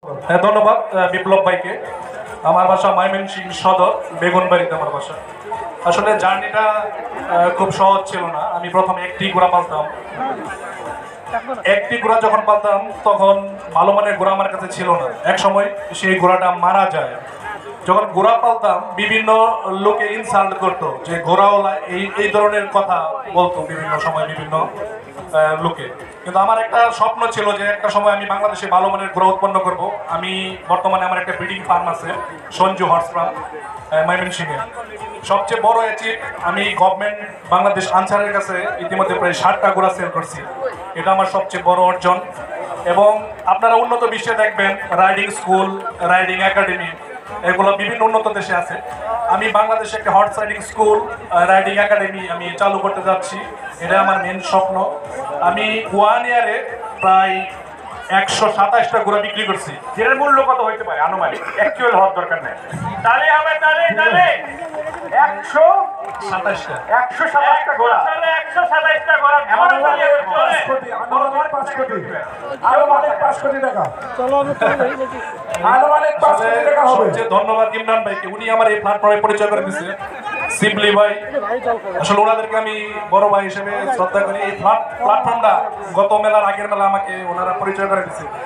হ্যাঁ, ধন্যবাদ বিপ্লব ভাইকে। আমার বাসা ময়মনসিংহ সদর, বেগুনবাড়িতে আমার বাসা। আসলে জার্নিটা খুব সহজ ছিল না। আমি প্রথমে একটি ঘোড়া পালতাম। একটি ঘোড়া যখন পালতাম তখন ভালো মানের ঘোড়া আমার কাছে ছিল না। এক সময় সেই ঘোড়াটা মারা যায়। যখন ঘোড়া পালতাম বিভিন্ন লোকে ইনসাল্ট করতো যে ঘোড়াওয়ালা, এই এই ধরনের কথা বলতো বিভিন্ন সময় বিভিন্ন লোকে। কিন্তু আমার একটা স্বপ্ন ছিল যে একটা সময় আমি বাংলাদেশে ভালো মানের ঘোড়া উৎপন্ন করব। আমি বর্তমানে আমার একটা ব্রিডিং ফার্ম আছে, সঞ্জু হর্স ফার্ম, ময়মনসিংহে। সবচেয়ে বড় অ্যাচিভ, আমি গভর্নমেন্ট বাংলাদেশ আনসারের কাছে ইতিমধ্যে প্রায় 60টা ঘোড়া সেল করছি। এটা আমার সবচেয়ে বড় অর্জন। এবং আপনারা উন্নত বিশ্বে দেখবেন রাইডিং স্কুল, রাইডিং একাডেমি, এগুলো বিভিন্ন উন্নত দেশে আছে। আমি বাংলাদেশে একটা horse riding school, riding academy আমি চালু করতে যাচ্ছি। এটা আমার মেন স্বপ্ন। আমি 1 ইয়ারে প্রায় 127টা ঘোড়া বিক্রি করছি। যেটার মূল্য কত হইতে পারে আনুমানিক? অ্যাকচুয়াল হওয়ার দরকার নেই। তাহলে হবে তাহলে 127টা ঘোড়া, 127টা ঘোড়া এমন আনুমানিক 5 কোটি, আনুমানিক 5 কোটি টাকা, আনুমানিক 5 কোটি টাকা হবে। সবচেয়ে ধন্যবাদ ইমরান ভাইকে, উনি আমার এই প্ল্যাটফর্মে পরিচয় করে দিয়েছে। সিম্পলি ভাই, আসলে ওনাদেরকে আমি বড় ভাই হিসেবে শ্রদ্ধা করি। এই প্ল্যাটফর্মটা গত মেলার আগের মেলা আমাকে ওনারা পরিচয় করে দিয়েছে।